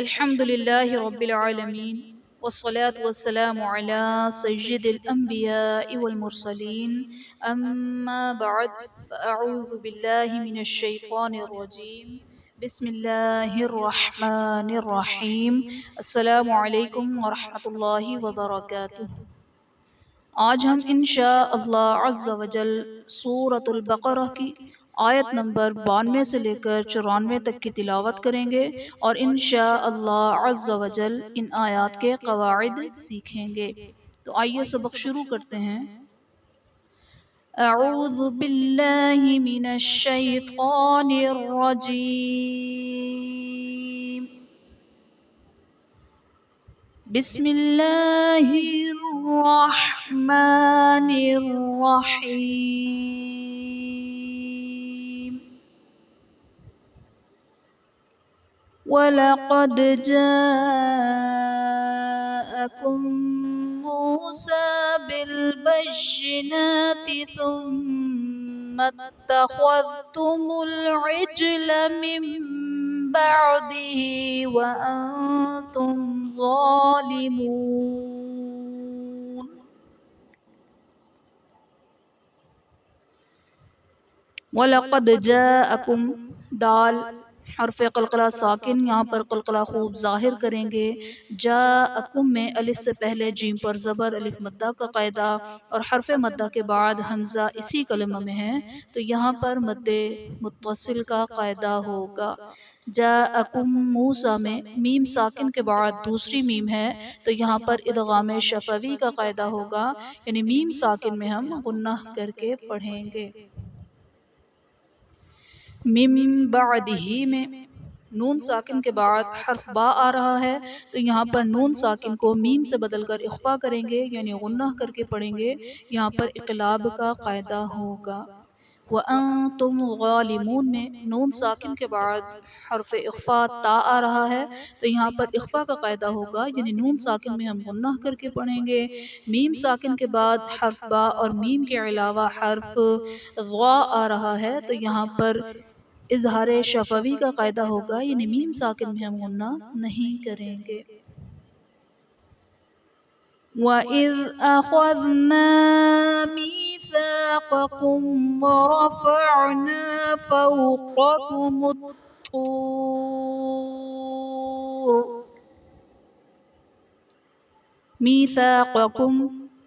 الحمد لله رب العالمين والصلاة والسلام على سيد الأنبياء والمرسلين أما بعد فأعوذ بالله من الشيطان الرجيم بسم الله الرحمن الرحيم السلام عليكم ورحمة الله وبركاته۔ آج ہم انشاء اللہ عز و جل سورۃ البقرہ کی آیت نمبر 92 سے لے کر 94 تک کی تلاوت کریں گے اور انشاء اللہ عز و جل ان آیات کے قواعد سیکھیں گے۔ تو آئیے سبق شروع کرتے ہیں۔ اعوذ باللہ من الشیطان الرجیم، بسم اللہ الرحمن الرحیم۔ وَلَقَدْ جَاءَكُم مُوسَىٰ بِالْبَيِّنَاتِ ثُمَّ اتَّخَذْتُمُ الْعِجْلَ مِن بَعْدِهِ وَأَنتُمْ ظَالِمُونَ۔ وَلَقَدْ جَاءَكُم، دال حرف قلقلہ ساکن، یہاں پر قلقلہ خوب ظاہر کریں گے۔ جاءکم میں الف سے پہلے جیم پر زبر، الف مدہ کا قاعدہ، اور حرف مدہ کے بعد حمزہ اسی کلمہ میں ہے تو یہاں پر مد متصل کا قاعدہ ہوگا۔ جاءکم موسیٰ میں میم ساکن کے بعد دوسری میم ہے تو یہاں پر ادغام شفوی کا قاعدہ ہوگا، یعنی میم ساکن میں ہم غنہ کر کے پڑھیں گے۔ من بعدہ میں نون ساکن کے بعد حرف با آ رہا ہے تو یہاں پر نون ساکن کو میم سے بدل کر اخفا کریں گے، یعنی غنہ کر کے پڑھیں گے، یہاں پر اقلاب کا قاعدہ ہوگا۔ وَأَنتُمْ ظَالِمُونَ میں نون ساکن کے بعد حرف اخفا تا آ رہا ہے تو یہاں پر اخفا کا قاعدہ ہوگا، یعنی نون ساکن میں ہم غنہ کر کے پڑھیں گے۔ میم ساکن کے بعد حرف با اور میم کے علاوہ حرف غا آ رہا ہے تو یہاں پر اظہار شفوی کا قاعدہ ہوگا، یعنی میم ساکن میں ہم غنہ نہیں کریں گے۔ وَإِذْ أَخَذْنَا مِيثَاقَكُمْ وَرَفَعْنَا فَوْقَكُمُ الطُّورَ۔ میثاقکم،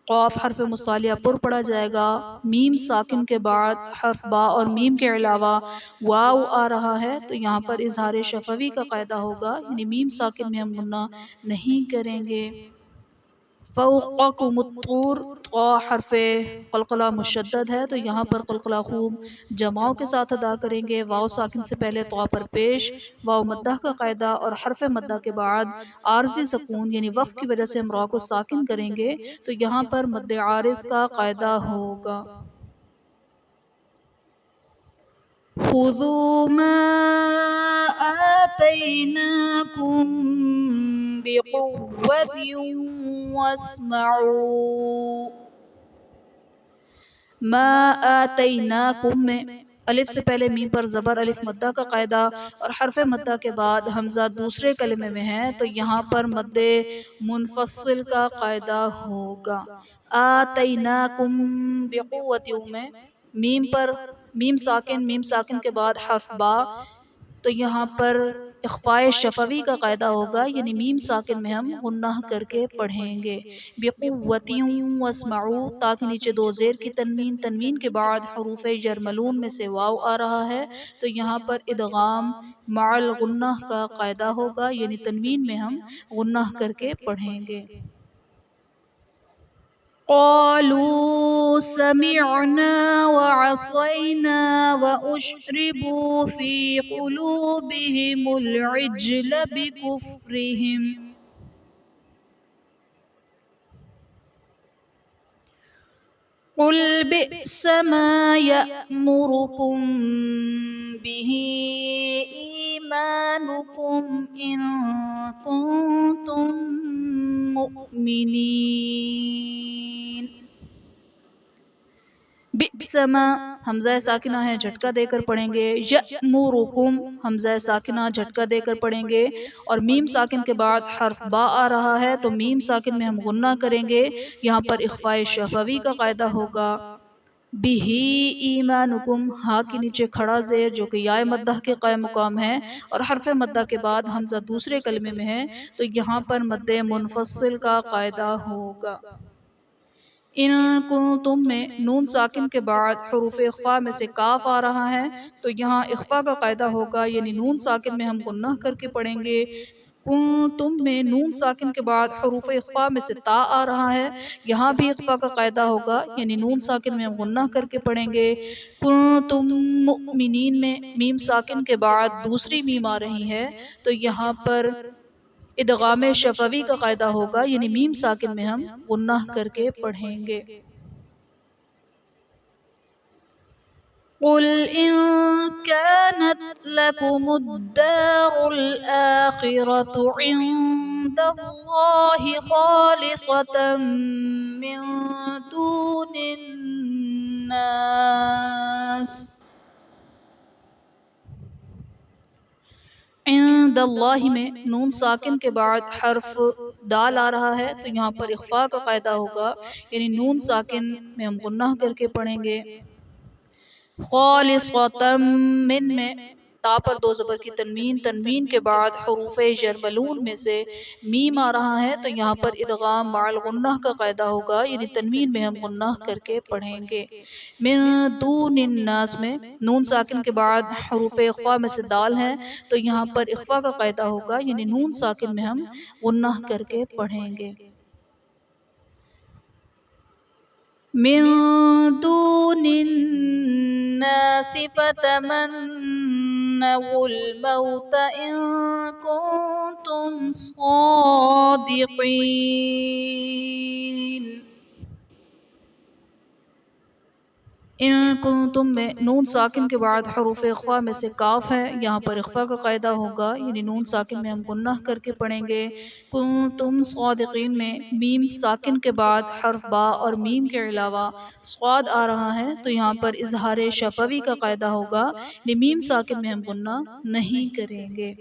قاف حرف مصطلح پر پڑھا جائے گا، میم ساکن کے بعد حرف با اور میم کے علاوہ واو آ رہا ہے تو یہاں پر اظہار شفوی کا قاعدہ ہوگا، یعنی میم ساکن میں ہم غنہ نہیں کریں گے۔ فوقکم الطور، طا حرف قلقلہ مشدد ہے تو یہاں پر قلقلہ خوب جماؤں کے ساتھ ادا کریں گے۔ واو ساکن سے پہلے طا پر پیش، واو مدہ کا قاعدہ اور حرف مدہ کے بعد عارضی سکون، یعنی وقف کی وجہ سے ہم را کو ساکن کریں گے تو یہاں پر مد عارض کا قاعدہ ہوگا۔ خُذُوا مَا آتَيْنَاكُمْ بِقُوَّةٍ وَاسْمَعُوا۔ ما آتَيْنَاكُمْ میں الف سے پہلے میم پر زبر، الف مدہ کا قاعدہ اور حرف مدہ کے بعد حمزہ دوسرے کلمے میں ہے تو یہاں پر مد منفصل کا قاعدہ ہوگا۔ آتیناکم بقوۃ میں میم ساکن کے بعد حرف با تو یہاں پر اخفاء شفوی کا قاعدہ ہوگا، یعنی میم ساکن میں ہم غنہ کر کے پڑھیں گے۔ بقوۃ واسمعوا، تا کے نیچے دو زیر کی تنوین، تنوین کے بعد حروف یرملون میں سے واو آ رہا ہے تو یہاں پر ادغام مع الغنہ کا قاعدہ ہوگا، یعنی تنوین میں ہم غنہ کر کے پڑھیں گے۔ قالوا سمعنا وعصينا وأشربوا في قلوبهم العجل بكفرهم۔ قل بئس ما يأمركم به إيمانكم إن كنتم مؤمنين۔ بئس ما حمزہ ساکنہ ہے جھٹکا دے کر پڑھیں گے، یأمرکم حمزہ ساکنہ جھٹکا دے کر پڑھیں گے، اور میم ساکن کے بعد حرف با آ رہا ہے تو میم ساکن میں ہم غنہ کریں گے، یہاں پر اخفاء شفوی کا قاعدہ ہوگا۔ بِهِ ایمانکم ہا کے نیچے کھڑا زیر جو کہ یائے مدہ کے قائم مقام ہے، اور حرف مدہ کے بعد حمزہ دوسرے کلمے میں ہے تو یہاں پر مد منفصل کا قاعدہ ہوگا۔ ان کنتم میں نون ساکن کے بعد حروف اخفاء میں سے کاف آ رہا ہے تو یہاں اخفاء کا قاعدہ ہوگا، یعنی نون ساکن میں ہم غنہ کر کے پڑھیں گے۔ کنتم میں نون ساکن کے بعد حروف اخفاء میں سے تا آ رہا ہے، یہاں بھی اخفاء کا قاعدہ ہوگا، یعنی نون ساکن میں ہم غنہ کر کے پڑھیں گے۔ کنتم مؤمنین میں میم ساکن کے بعد دوسری میم آ رہی ہے تو یہاں پر ادغام شفوی کا قاعدہ ہوگا، یعنی میم ساکن میں ہم غنہ کر کے پڑھیں گے۔ قل ان كانت لكم الدار الآخرة عند الله خالصة من دون الناس عند اللہ میں نون ساکن کے بعد حرف دال آ رہا ہے تو یہاں پر اخفاء کا قاعدہ ہوگا، یعنی نون ساکن میں ہم غنہ کر کے پڑھیں گے۔ خالصۃ من میں تا پر دو زبر کی تنوین، تنوین کے بعد حروف یرملون میں سے میم آ رہا ہے تو یہاں پر ادغام مع الغنہ کا قاعدہ ہوگا، یعنی تنوین میں ہم غنہ کر کے پڑھیں گے۔ من دون الناس میں نون ساکن کے بعد حروف اخفاء میں سے دال ہے تو یہاں پر اخفاء کا قاعدہ ہوگا، یعنی نون ساکن میں ہم غنہ کر کے پڑھیں گے۔ من دون الناس فتمنوا الموت إن كنتم صادقين۔ ان کنتم میں نون ساکن کے بعد حروف اخفاء میں سے کاف ہے، یہاں پر اخفاء کا قاعدہ ہوگا، یعنی نون ساکن میں ہم غنہ کر کے پڑھیں گے۔ کنتم صادقین میں میم ساکن کے بعد حرف با اور میم کے علاوہ صاد آ رہا ہے تو یہاں پر اظہار شفوی کا قاعدہ ہوگا، یعنی میم ساکن میں ہم غنہ نہیں کریں گے۔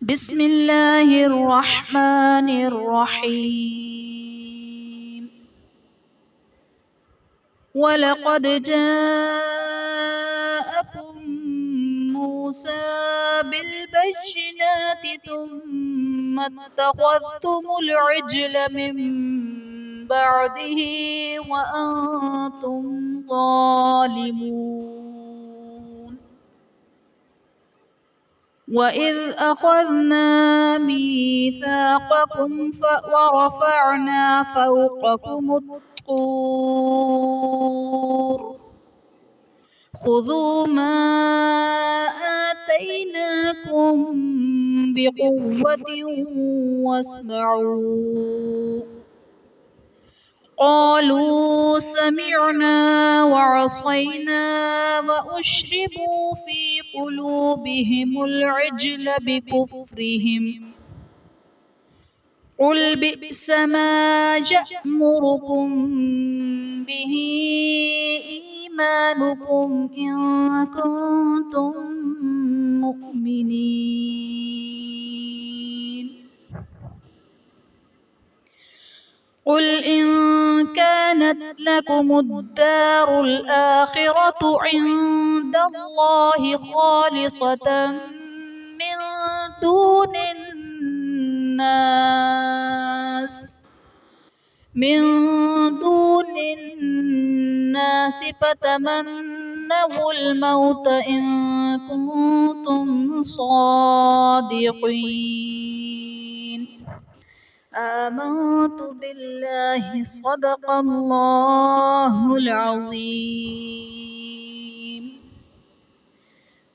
بسم اللہ الرحمن الرحیم۔ وَلَقَدْ جَاءَكُم مُوسَىٰ بِالْبَيِّنَاتِ ثُمَّ اتَّخَذْتُمُ الْعِجْلَ مِن بَعْدِهِ وَأَنتُمْ ظَالِمُونَ۔ وَإِذْ أَخَذْنَا مِيثَاقَكُمْ وَرَفَعْنَا فَوْقَكُمُ الطُّورَ خُذُوا مَا آتَيْنَاكُمْ بِقُوَّةٍ وَاسْمَعُوا قَالُوا سَمِعْنَا وَعَصَيْنَا وَأُشْرِبُوا فِي قُلُوبِهِمُ الْعِجْلَ بِكُفْرِهِمْ قُلْ بِئْسَ مَا يَأْمُرُكُم بِهِ إِيمَانُكُمْ إِن كُنتُم مُّؤْمِنِينَ۔ قل إن كانت لكم الدار الآخرة عند الله خالصة من دون الناس فتمنوا الموت إن كنتم صادقين۔ آمنت بالله صدق اللہ العظیم۔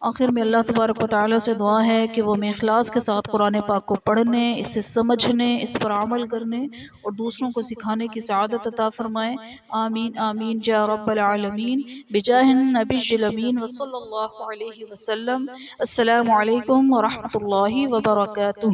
آخر میں اللہ تبارک و تعالیٰ سے دعا ہے کہ وہ ہمیں اخلاص کے ساتھ قرآن پاک کو پڑھنے، اسے سمجھنے، اس پر عمل کرنے اور دوسروں کو سکھانے کی سعادت عطا فرمائے۔ آمین آمین یا رب العالمین بجاہ النبی الامین وصلی اللہ علیہ وسلم۔ السلام علیکم ورحمۃ اللہ وبرکاتہ۔